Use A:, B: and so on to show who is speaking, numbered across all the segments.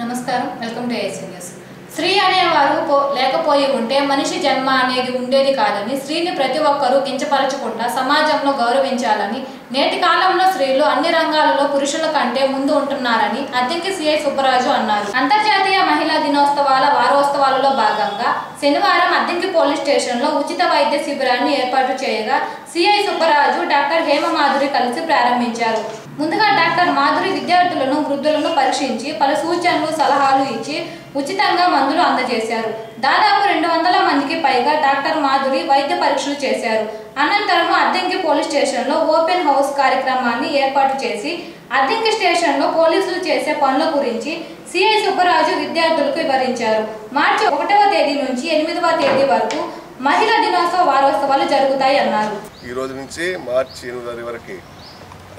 A: నమస్కారం welcome to ASC news. స్త్రీ అనేవారు లేకపోయి ఉంటే మనిషి జన్మ అనేది ఉండేది కాదని, స్త్రీని ప్రతి ఒక్కరూ కించపరచకుండా సమాజంలో గౌరవించాలని, నేటి కాలంలో స్త్రీలు అన్ని రంగాలలో పురుషుల కంటే ముందు ఉంటున్నారని అద్దెంకి సిఐ సుబ్బరాజు అన్నారు. అంతర్జాతీయ మహిళా దినోత్సవాల వారోత్సవాలలో భాగంగా శనివారం అద్దెంకి పోలీస్ స్టేషన్లో ఉచిత వైద్య శిబిరాన్ని ఏర్పాటు చేయగా సిఐ సుబ్బరాజు డాక్టర్ హేమమాధురి కలిసి ప్రారంభించారు. ముందుగా డాక్టర్ మాధురి విద్యార్థులను, వృద్ధులను పరీక్షించి పలు సూచనలు, సలహాలు ఇచ్చి ఉచితంగా మందులు అందజేశారు. దాదాపు 200 మందికి పైగా డాక్టర్ మాధురి వైద్య పరీక్షలు చేశారు. అనంతరం అద్దెంకి పోలీస్ స్టేషన్లో ఓపెన్ హౌస్ కార్యక్రమాన్ని ఏర్పాటు చేసి అద్దెంకి స్టేషన్లో పోలీసులు చేసే పనుల గురించి సిఐ సుబ్బరాజు విద్యార్థులకు వివరించారు. మార్చి 1వ తేదీ నుంచి 8వ తేదీ వరకు మహిళా దినోత్సవ వారోత్సవాలు జరుగుతాయి అన్నారు.
B: ఈ రోజు నుంచి మార్చి 8 వరకు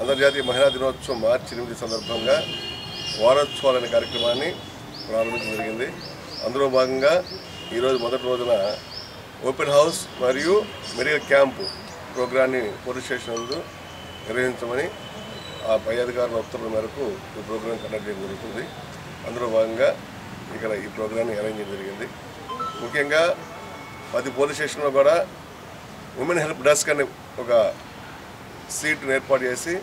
B: అంతర్జాతీయ మహిళా దినోత్సవం మార్చి 8 సందర్భంగా వారోత్సవాలు అనే కార్యక్రమాన్ని ప్రారంభించడం జరిగింది. అందులో భాగంగా ఈరోజు మొదటి రోజున ఓపెన్ హౌస్ మరియు మెడికల్ క్యాంపు ప్రోగ్రాన్ని పోలీస్ స్టేషన్ నందు నిర్వహించమని ఆ పై అధికారుల ఉత్తర్వుల మేరకు ఈ ప్రోగ్రాం కండక్ట్ చేయడం జరుగుతుంది. అందులో భాగంగా ఇక్కడ ఈ ప్రోగ్రాన్ని అరేంజ్ చేయడం జరిగింది. ముఖ్యంగా ప్రతి పోలీస్ స్టేషన్లో కూడా ఉమెన్ హెల్ప్ డెస్క్ అనే ఒక సీట్ను ఏర్పాటు చేసి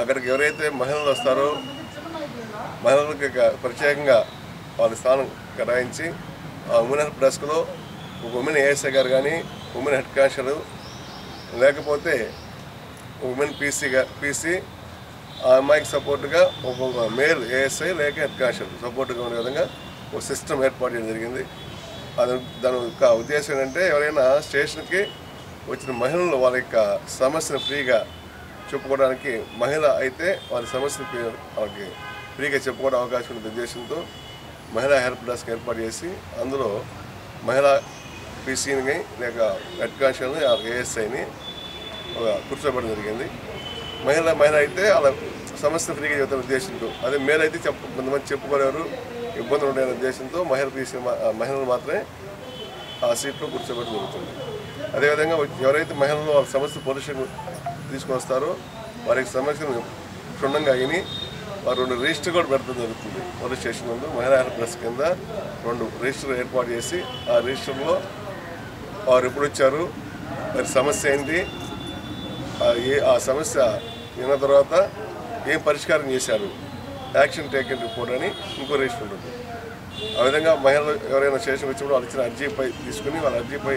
B: అక్కడికి ఎవరైతే మహిళలు వస్తారో మహిళలకు ప్రత్యేకంగా వాళ్ళ స్థానం కేటాయించి ఆ ఉమెన్ హెల్ప్ డెస్క్లో ఒక ఉమెన్ ఏఎస్ఐ గారు కానీ, ఉమెన్ హెడ్ కానిస్టేబుల్ లేకపోతే ఉమెన్ పీసీ ఆ అమ్మాయికి సపోర్ట్గా ఒక్కొక్క మేల్ ఏఎస్ఐ లేక హెడ్ కానిస్టేబుల్ సపోర్ట్గా ఉండే విధంగా ఒక సిస్టమ్ ఏర్పాటు చేయడం జరిగింది. దాని యొక్క ఉద్దేశం ఏంటంటే ఎవరైనా స్టేషన్కి వచ్చిన మహిళలు వాళ్ళ యొక్క సమస్యను ఫ్రీగా చెప్పుకోవడానికి, మహిళ అయితే వాళ్ళ సమస్యను వాళ్ళకి ఫ్రీగా చెప్పుకోవడం అవకాశం ఉన్న ఉద్దేశంతో మహిళా హెల్ప్ డెస్క్ ఏర్పాటు చేసి అందులో మహిళా పీసీని లేక హెడ్ కానిస్టేబుల్ని ఏఎస్ఐని కూర్చోబెట్టడం జరిగింది. మహిళ అయితే వాళ్ళ సమస్యను ఫ్రీగా చెబుతున్న ఉద్దేశంతో, అదే మేల్ అయితే కొంతమంది చెప్పుకోలేరు, ఇబ్బందులు ఉండే ఉద్దేశంతో మహిళలు మాత్రమే ఆ సీట్లో కూర్చోబెట్టడం జరుగుతుంది. అదేవిధంగా ఎవరైతే మహిళలు వాళ్ళ సమస్య పోలీసులు తీసుకొని వస్తారో వారికి సమస్యను క్షుణ్ణంగా అయిని వారు 2 రిజిస్టర్ కూడా పెట్టడం జరుగుతుంది. పోలీస్ స్టేషన్ ముందు మహిళా హెల్ప్ డెస్క్ కింద 2 రిజిస్టర్ ఏర్పాటు చేసి ఆ రిజిస్టర్లో వారు ఎప్పుడు వచ్చారు, వారి సమస్య ఏంటి, ఆ సమస్య విన్న తర్వాత ఏం పరిష్కారం చేశారు, యాక్షన్ టేకెన్ రిపోర్ట్ అని ఇంకో రిజిస్టర్ ఉంటుంది. ఆ విధంగా మహిళలు ఎవరైనా స్టేషన్కి వచ్చినప్పుడు వాళ్ళు ఇచ్చిన అర్జీపై తీసుకుని వాళ్ళ అర్జీపై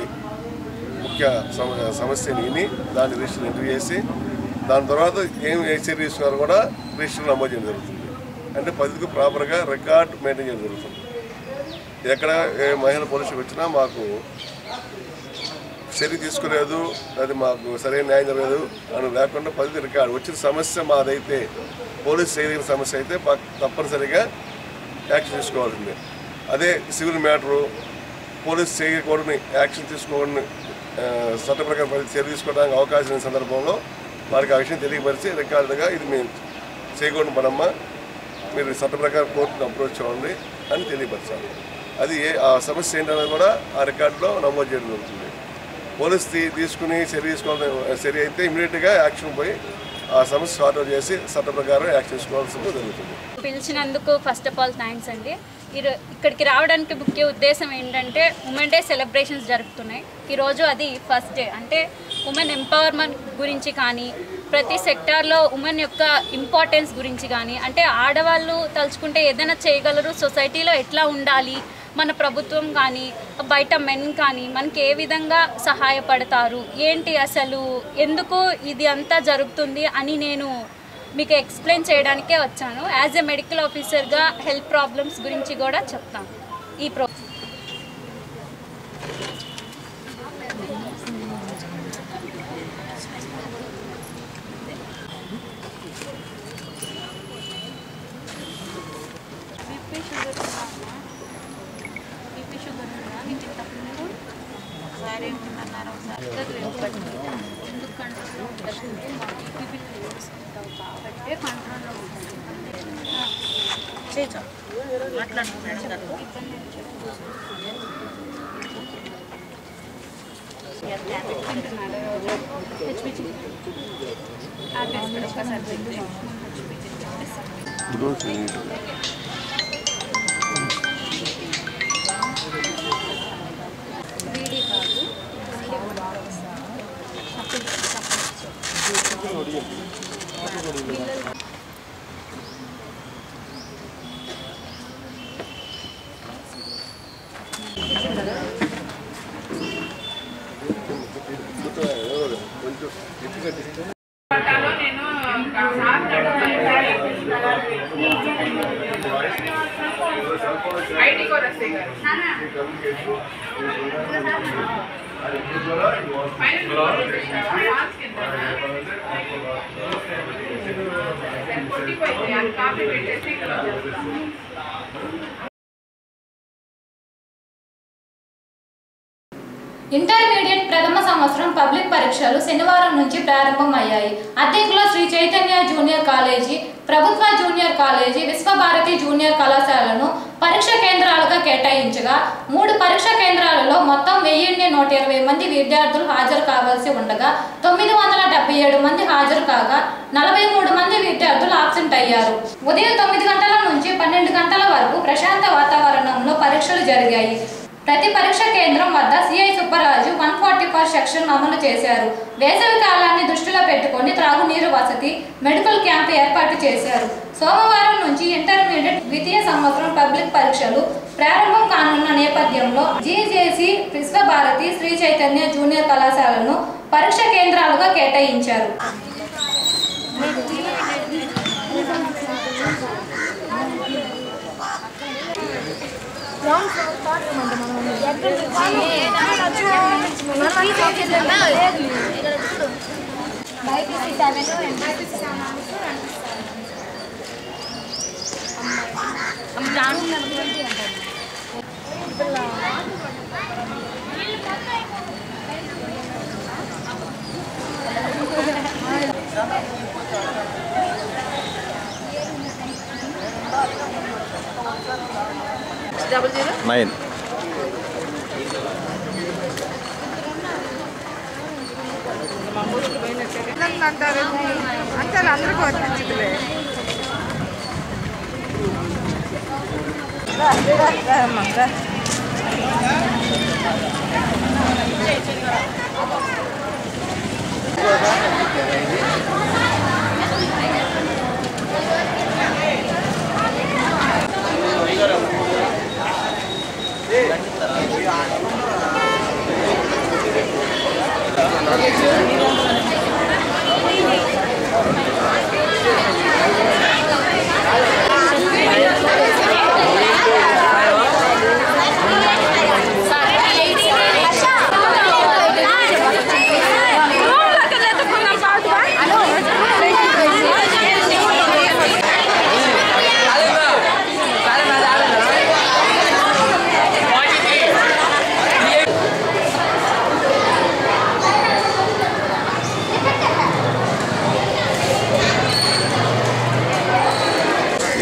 B: ముఖ్య సమస్యని విని దాన్ని రిజిస్టర్ ఎంట్రీ చేసి దాని తర్వాత ఏం చర్య తీసుకున్నారో కూడా రిజిస్టర్లో నమోదు చేయడం జరుగుతుంది. అంటే పద్ధతికి ప్రాపర్గా రికార్డ్ మెయింటైన్ చేయడం జరుగుతుంది. ఎక్కడ మహిళ పోలీసులకు వచ్చినా మాకు చర్య తీసుకోలేదు, అది మాకు సరైన న్యాయం జరగలేదు అని లేకుండా పద్ధతి రికార్డు వచ్చిన సమస్య మాదైతే పోలీసు చేయగలిగిన సమస్య అయితే తప్పనిసరిగా యాక్షన్ తీసుకోవాల్సిందే. అదే సివిల్ మ్యాటరు పోలీసు చేయకూడని యాక్షన్ తీసుకోకూడని చట్ట ప్రకారం చర్య తీసుకోవడానికి అవకాశం లేని సందర్భంలో వారికి ఆ విషయం తెలియపరిచి రికార్డుగా ఇది మేము చేయకూడని పనమ్మా, మీరు చట్ట ప్రకారం కోర్టును అప్రోచ్ అవ్వండి అని తెలియపరచాలి. అది ఆ సమస్య ఏంటనేది కూడా ఆ రికార్డులో నమోదు చేయడం జరుగుతుంది. పోలీసు తీసుకుని చర్య అయితే ఇమీడియట్గా యాక్షన్ పోయి ఆ సమస్య సార్ట్ అవుట్ చేసి చట్ట ప్రకారం యాక్షన్ తీసుకోవాల్సింది జరుగుతుంది.
C: పిలిచినందుకు ఫస్ట్ ఆఫ్ ఆల్ థ్యాంక్స్ అండి. ఇక్కడికి రావడానికి ముఖ్య ఉద్దేశం ఏంటంటే ఉమెన్ డే సెలబ్రేషన్స్ జరుగుతున్నాయి ఈరోజు. అది ఫస్ట్ డే. అంటే ఉమెన్ ఎంపవర్మెంట్ గురించి కానీ, ప్రతి సెక్టార్లో ఉమెన్ యొక్క ఇంపార్టెన్స్ గురించి కానీ, అంటే ఆడవాళ్ళు తలుచుకుంటే ఏదైనా చేయగలరు, సొసైటీలో ఎట్లా ఉండాలి, మన ప్రభుత్వం కానీ బయట మెన్ కానీ మనకి ఏ విధంగా సహాయపడతారు, ఏంటి అసలు ఎందుకు ఇది అంతా జరుగుతుంది అని నేను మీకు ఎక్స్ప్లెయిన్ చేయడానికే వచ్చాను. యాజ్ ఎ మెడికల్ ఆఫీసర్గా హెల్త్ ప్రాబ్లమ్స్ గురించి కూడా చెప్తాను. ఈ
B: ఈరోజు
A: ఇంటర్మీడియట్ ప్రథమ సంవత్సరం పబ్లిక్ పరీక్షలు శనివారం నుంచి ప్రారంభమయ్యాయి. అద్దెంకులో శ్రీ చైతన్య జూనియర్ కాలేజీ, ప్రభుత్వ జూనియర్ కాలేజీ, విశ్వభారతి జూనియర్ కళాశాలను పరీక్ష కేంద్రాలుగా కేటాయించగా 3 పరీక్ష కేంద్రాలలో మొత్తం 1120 మంది విద్యార్థులు హాజరు కావాల్సి ఉండగా 977 మంది హాజరు కాగా 43 మంది విద్యార్థులు ఆబ్సెంట్ అయ్యారు. ఉదయం 9 గంటల నుంచి 12 గంటల వరకు ప్రశాంత వాతావరణంలో పరీక్షలు జరిగాయి. ప్రతి పరీక్ష కేంద్రం వద్ద సిఐ సుబ్బరాజు 144 సెక్షన్ అమలు చేశారు. వేసవి కాలాన్ని దృష్టిలో పెట్టుకుని త్రాగునీరు వసతి, మెడికల్ క్యాంప్ ఏర్పాటు చేశారు. సోమవారం నుంచి ఇంటర్మీడియట్ ద్వితీయ సంవత్సరం పబ్లిక్ పరీక్షలు ప్రారంభం కానున్న నేపథ్యంలో జీజేసీ, విశ్వభారతి, శ్రీ చైతన్య జూనియర్ కళాశాలను పరీక్ష కేంద్రాలుగా కేటాయించారు.
D: Main.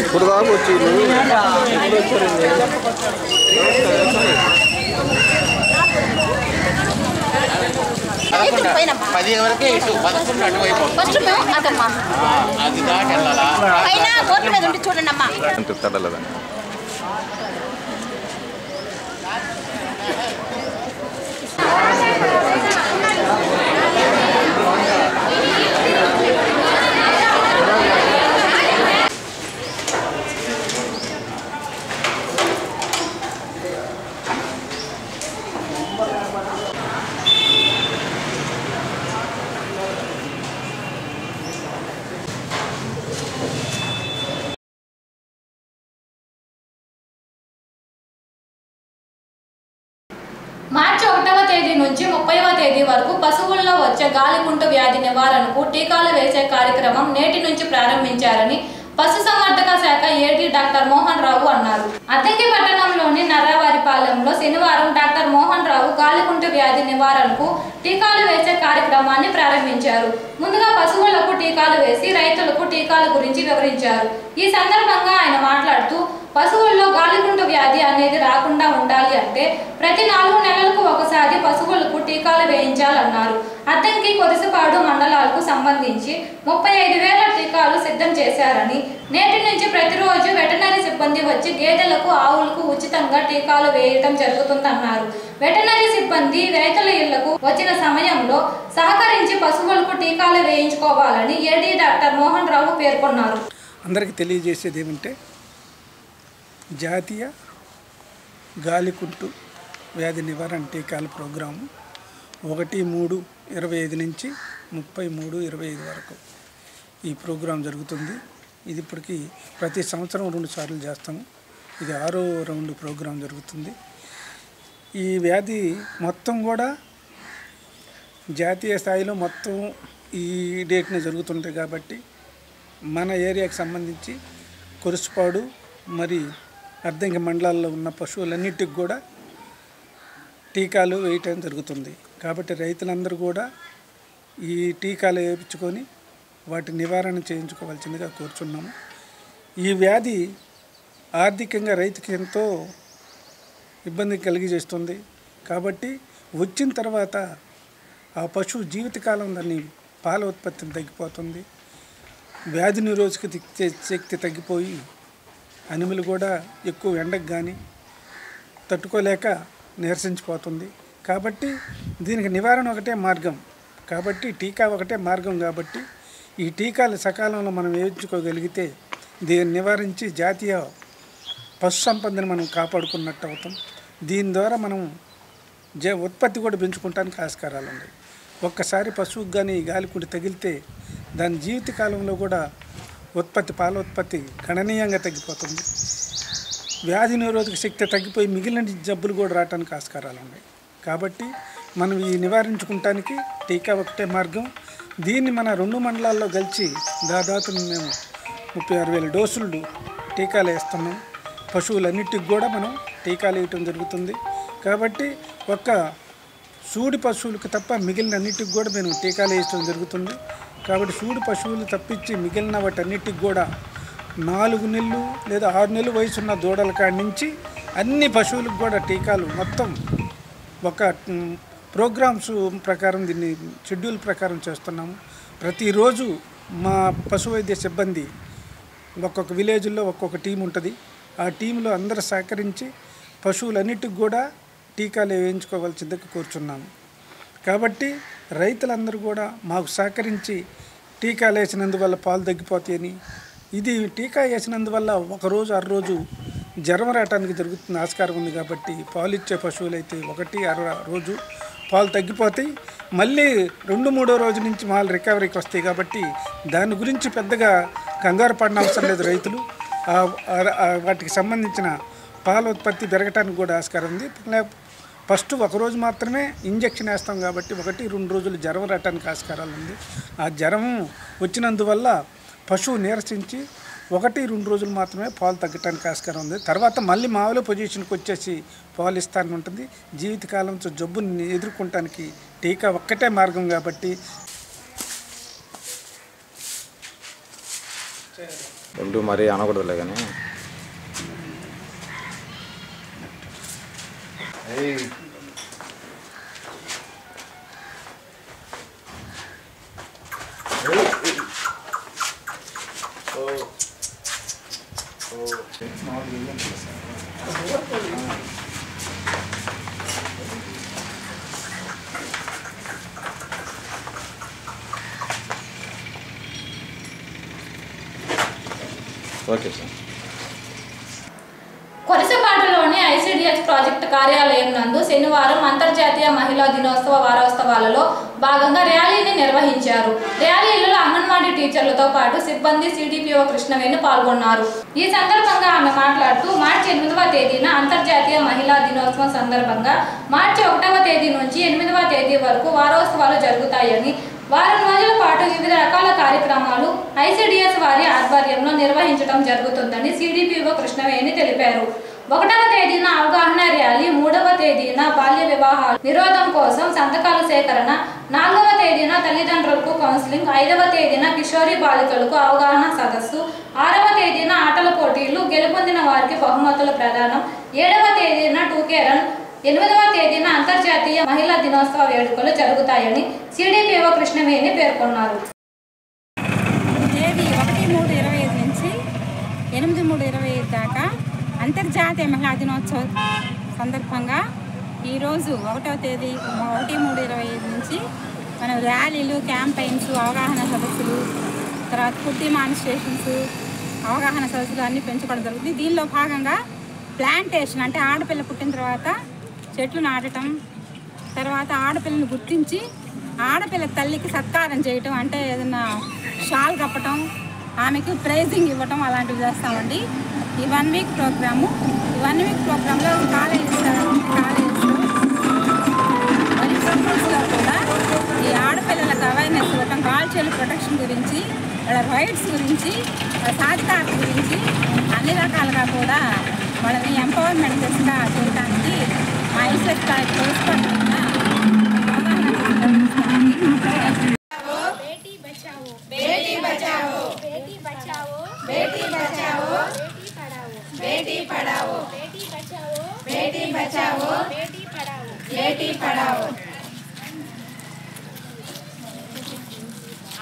D: ఇప్పుడు దాకా వచ్చింది.
E: పది వరకే ఇటు 11 అటువైపు అది దాటి వెళ్ళాలా
C: చూడండి అమ్మా.
A: మార్చి 1వ తేదీ నుంచి 30వ తేదీ వరకు పశువుల్లో వచ్చే గాలికుంటు వ్యాధి నివారణకు టీకాలు వేసే కార్యక్రమం నేటి నుంచి ప్రారంభించారని పశుసంవర్ధక శాఖ ఏడీ డాక్టర్ మోహన్ రావు అన్నారు. అద్దెంకి పట్టణంలోని నర్రావారిపాలెంలో శనివారం డాక్టర్ మోహన్ రావు గాలికుంటు వ్యాధి నివారణకు టీకాలు వేసే కార్యక్రమాన్ని ప్రారంభించారు. ముందుగా పశువులకు టీకాలు వేసి రైతులకు టీకాల గురించి వివరించారు. ఈ సందర్భంగా ఆయన మాట్లాడుతూ పశువుల్లో గాలికుంటు వ్యాధి అనేది రాకుండా ఉండాలి అంటే ప్రతి 4 నెలలకు ఒకసారి పశువులకు టీకాలు వేయించాలన్నారు. అద్దెంకి కొరిసిపాడు మండలాలకు సంబంధించి 35,000 టీకాలు సిద్ధం చేశారని, నేటి నుంచి ప్రతిరోజు వెటనరీ సిబ్బంది వచ్చి గేదెలకు, ఆవులకు ఉచితంగా టీకాలు వేయడం జరుగుతుందన్నారు. వెటనరీ సిబ్బంది రైతుల ఇళ్లకు వచ్చిన సమయంలో సహకరించి పశువులకు టీకాలు వేయించుకోవాలని ఏడీ డాక్టర్ మోహన్ రావు పేర్కొన్నారు.
F: అందరికీ తెలియజేసేది ఏమంటే జాతీయ గాలికుంటు వ్యాధి నివారణ టీకాల ప్రోగ్రాము 1/3/25 నుంచి 33-25 వరకు ఈ ప్రోగ్రాం జరుగుతుంది. ఇది ఇప్పటికి ప్రతి సంవత్సరం 2 సార్లు చేస్తాము. ఇది 6వ రౌండ్ ప్రోగ్రాం జరుగుతుంది. ఈ వ్యాధి మొత్తం కూడా జాతీయ స్థాయిలో మొత్తం ఈ డేట్నే జరుగుతుంటాయి కాబట్టి మన ఏరియాకి సంబంధించి కురుసుపాడు మరి అర్ధంకి మండలాల్లో ఉన్న పశువులన్నిటికి కూడా టీకాలు వేయటం జరుగుతుంది. కాబట్టి రైతులందరూ కూడా ఈ టీకాలు వేయించుకొని వాటి నివారణ చేయించుకోవాల్సిందిగా కోరుచున్నాము. ఈ వ్యాధి ఆర్థికంగా రైతుకి ఎంతో ఇబ్బంది కలిగజేస్తుంది. కాబట్టి వచ్చిన తర్వాత ఆ పశువు జీవితకాలం దాన్ని పాల ఉత్పత్తి తగ్గిపోతుంది. వ్యాధి నిరోధక శక్తి తగ్గిపోయి అనిమలు కూడా ఎక్కువ ఎండకు కానీ తట్టుకోలేక నీరసించిపోతుంది. కాబట్టి దీనికి నివారణ ఒకటే మార్గం కాబట్టి టీకా ఒకటే మార్గం కాబట్టి ఈ టీకాలు సకాలంలో మనం వేయించుకోగలిగితే దీన్ని నివారించి జాతీయ పశు సంపదను మనం కాపాడుకున్నట్టు అవుతాం. దీని ద్వారా మనం ఉత్పత్తి కూడా పెంచుకోవడానికి ఆస్కారాలు ఉన్నాయి. ఒక్కసారి పశువుకు కానీ గాలికుండి తగిలితే దాని జీవితకాలంలో కూడా పాల ఉత్పత్తి గణనీయంగా తగ్గిపోతుంది. వ్యాధి నిరోధక శక్తి తగ్గిపోయి మిగిలిన జబ్బులు కూడా రావడానికి ఆస్కారాలు ఉన్నాయి. కాబట్టి మనం ఈ నివారించుకుంటానికి టీకా ఒకటే మార్గం. దీన్ని మన 2 మండలాల్లో కలిసి దాదాపు మేము 36,000 డోసులు టీకాలు వేస్తున్నాం. పశువులన్నిటికి కూడా మనం టీకాలు వేయటం జరుగుతుంది. కాబట్టి ఒక్క సూడి పశువులకు తప్ప మిగిలిన అన్నిటికి కూడా మేము టీకాలు వేయడం జరుగుతుంది. కాబట్టి సూడి పశువులు తప్పించి మిగిలిన వాటన్నిటికి కూడా 4 నెలలు లేదా 6 నెలలు వయసున్న దూడల కాడి నుంచి అన్ని పశువులకు కూడా టీకాలు మొత్తం ఒక ప్రోగ్రామ్స్ ప్రకారం దీన్ని షెడ్యూల్ ప్రకారం చేస్తున్నాము. ప్రతిరోజు మా పశు వైద్య సిబ్బంది ఒక్కొక్క విలేజ్లో ఒక్కొక్క టీం ఉంటుంది. ఆ టీంలో అందరూ సహకరించి పశువులన్నిటికి కూడా టీకాలు వేయించుకోవాల్సిందిగా కోరుచున్నాము. కాబట్టి రైతులందరూ కూడా మాకు సహకరించి టీకాలు వేసినందువల్ల పాలు తగ్గిపోతాయని, ఇది టీకా వేసినందువల్ల ఒకరోజు 6 రోజు జ్వరం రావడానికి జరుగుతున్న ఆస్కారం ఉంది. కాబట్టి పాలు ఇచ్చే పశువులు అయితే 1-6 రోజు పాలు తగ్గిపోతాయి. మళ్ళీ 2-3 రోజు నుంచి మాలు రికవరీకి వస్తాయి. కాబట్టి దాని గురించి పెద్దగా కంగారు పడిన అవసరం లేదు. రైతులు వాటికి సంబంధించిన పాల ఉత్పత్తి పెరగటానికి కూడా ఆస్కారం ఉంది. ఫస్ట్ 1 రోజు మాత్రమే ఇంజెక్షన్ వేస్తాం కాబట్టి 1-2 రోజులు జ్వరం రావడానికి ఆస్కారాలు ఉంది. ఆ జ్వరం వచ్చినందువల్ల పశువు నీరసించి 1-2 రోజులు మాత్రమే పాలు తగ్గటానికి ఆస్కారం ఉంది. తర్వాత మళ్ళీ మామూలు పొజిషన్కి వచ్చేసి పాలు ఇస్తాను ఉంటుంది. జీవితకాలంతో జబ్బుని ఎదుర్కొనటానికి టీకా ఒక్కటే మార్గం కాబట్టి
D: మరీ అనకూడదులే కానీ ఓకే సార్.
A: కొరసపాడులోని ఐసిడిఎస్ ప్రాజెక్టు కార్యాలయం నందు శనివారం అంతర్జాతీయ మహిళా దినోత్సవ వారోత్సవాలలో భాగంగా ర్యాలీని నిర్వహించారు. ర్యాలీలో అంగన్వాడీ టీచర్లతో పాటు సిబ్బంది సిడిపిఓ కృష్ణవేణి పాల్గొన్నారు. ఈ సందర్భంగా ఆమె మాట్లాడుతూ మార్చి 8వ తేదీన అంతర్జాతీయ మహిళా దినోత్సవం సందర్భంగా మార్చి 1వ తేదీ నుంచి 8వ తేదీ వరకు వారోత్సవాలు జరుగుతాయని, వారం రోజుల పాటు వివిధ రకాల కార్యక్రమాలు ఐసిడిఎస్ వారి ఆధ్వర్యంలో నిర్వహించడం జరుగుతుందని సిడిపిఓ కృష్ణవేణి తెలిపారు. 1వ తేదీన అవగాహన ర్యాలీ, 3వ తేదీన బాల్య వివాహాల నిరోధం కోసం సంతకాల సేకరణ, 4వ తేదీన తల్లిదండ్రులకు కౌన్సిలింగ్, 5వ తేదీన కిషోరి బాలికలకు అవగాహన సదస్సు, 6వ తేదీన ఆటల పోటీలు, గెలుపొందిన వారికి బహుమతుల ప్రదానం, 7వ తేదీన 2K రన్, 8వ తేదీన అంతర్జాతీయ మహిళా దినోత్సవ వేడుకలు జరుగుతాయని సిడిపిఓ కృష్ణవేణి పేర్కొన్నారు.
G: తేదీ 1-3-25 నుంచి 8-3-25 దాకా అంతర్జాతీయ మహిళా దినోత్సవం సందర్భంగా ఈరోజు 1వ తేదీ 1-3-25 నుంచి మనం ర్యాలీలు, క్యాంపెయిన్స్, అవగాహన సదస్సులు, తర్వాత ఫుడ్ డెమాన్స్ట్రేషన్స్, అవగాహన సదస్సులు అన్నీ పెంచుకోవడం జరుగుతుంది. దీనిలో భాగంగా ప్లాంటేషన్ అంటే ఆడపిల్ల పుట్టిన తర్వాత చెట్లు నాటడం, తర్వాత ఆడపిల్లని గుర్తించి ఆడపిల్ల తల్లికి సత్కారం చేయటం అంటే ఏదైనా షాల్ కప్పటం, ఆమెకి ప్రైజింగ్ ఇవ్వటం అలాంటివి చేస్తామండి. ఈ 1 వీక్ ప్రోగ్రాము. ఈ 1 వీక్ ప్రోగ్రాంలో కాలేజెస్లో కూడా ఈ ఆడపిల్లలకు అవేర్నెస్ ఇవ్వటం, గర్ల్ చైల్డ్ ప్రొటెక్షన్ గురించి, వాళ్ళ రైట్స్ గురించి, వాళ్ళ సాధికారత గురించి అన్ని రకాలుగా కూడా వాళ్ళని ఎంపవర్మెంట్ దిశగా చేయడానికి మా ఐసెట్ తోడ్పడుతున్నా
H: बेटी बचाओ बेटी बचाओ बेटी बचाओ बेटी बचाओ बेटी पढ़ाओ बेटी बचाओ बेटी बचाओ बेटी पढ़ाओ बेटी पढ़ाओ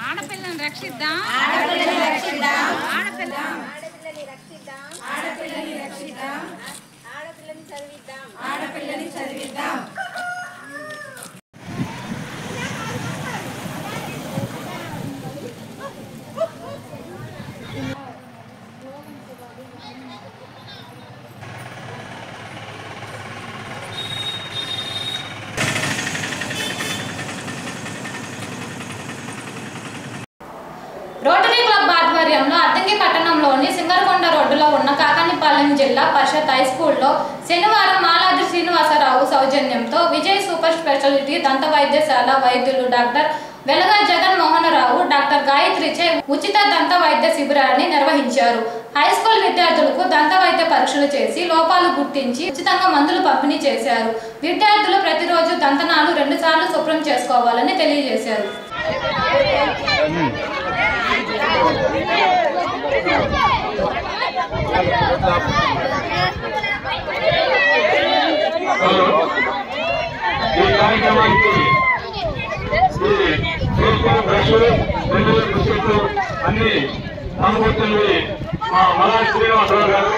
G: ఆడపిల్లని రక్షిద్దాం
H: ఆడపిల్లని రక్షిద్దాం
G: ఆడపిల్లని రక్షిద్దాం
H: ఆడపిల్లని రక్షిద్దాం
G: ఆడపిల్లని చదివిద్దాం
H: ఆడపిల్లని చదివిద్దాం.
A: రోటరీ క్లబ్ ఆధ్వర్యంలో అద్దంకి పట్టణంలోని సింగరకొండ రోడ్డులో ఉన్న కాకానిపాలెం జిల్లా పరిషత్ హై స్కూల్లో శనివారం మాలాద్రి శ్రీనివాసరావు సౌజన్యంతో విజయ్ సూపర్ స్పెషాలిటీ దంత వైద్యశాల వైద్యులు డాక్టర్ వెలగా జగన్మోహనరావు, డాక్టర్ గాయత్రిచే ఉచిత దంత వైద్య శిబిరాన్ని నిర్వహించారు. హై స్కూల్ విద్యార్థులకు దంత వైద్య పరీక్షలు చేసి లోపాలు గుర్తించి ఉచితంగా మందులు పంపిణీ చేశారు. విద్యార్థులు ప్రతిరోజు దంతనాలు 2 సార్లు శుభ్రం చేసుకోవాలని తెలియజేశారు.
I: అన్ని అనుమతులు మా మలా శ్రీనివాసరావు గారు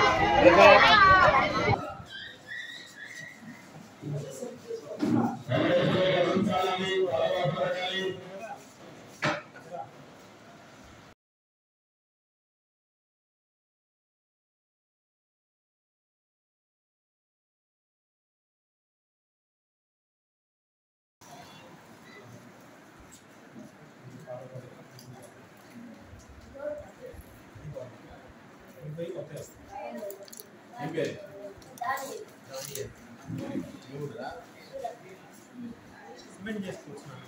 J: సిమెంట్ చేసుకొచ్చినాను.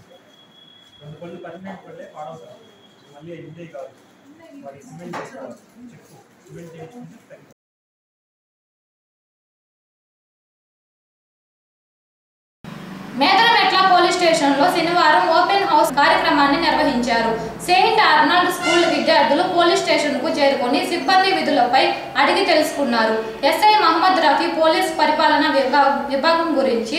J: 2 పళ్ళు పర్మనెంట్ పళ్ళే పాడవుతారు, మళ్ళీ ఇంతే కాదు, వాడికి సిమెంట్ చేసుకోవాలి. చెప్పు సిమెంట్ చేసుకుంటే
A: మేదరమెట్ల పోలీస్ స్టేషన్లో శనివారం ఓపెన్ హౌస్ కార్యక్రమాన్ని నిర్వహించారు. సెయింట్ ఆర్నాల్డ్ స్కూల్ విద్యార్థులు పోలీస్ స్టేషన్కు చేరుకొని సిబ్బంది విధులపై అడిగి తెలుసుకున్నారు. ఎస్ఐ మహమ్మద్ రఫీ పోలీస్ పరిపాలన విభాగం గురించి,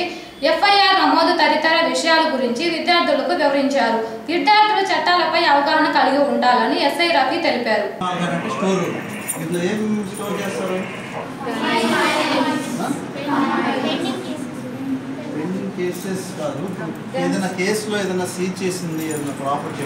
A: ఎఫ్ఐఆర్ నమోదు తదితర విషయాల గురించి విద్యార్థులకు వివరించారు. విద్యార్థులు చట్టాలపై అవగాహన కలిగి ఉండాలని ఎస్ఐ రఫీ తెలిపారు.
K: కేసెస్ కాదు, ఏదైనా కేసులో ఏదైనా సీజ్ చేసింది, ఏదైనా ప్రాపర్టీ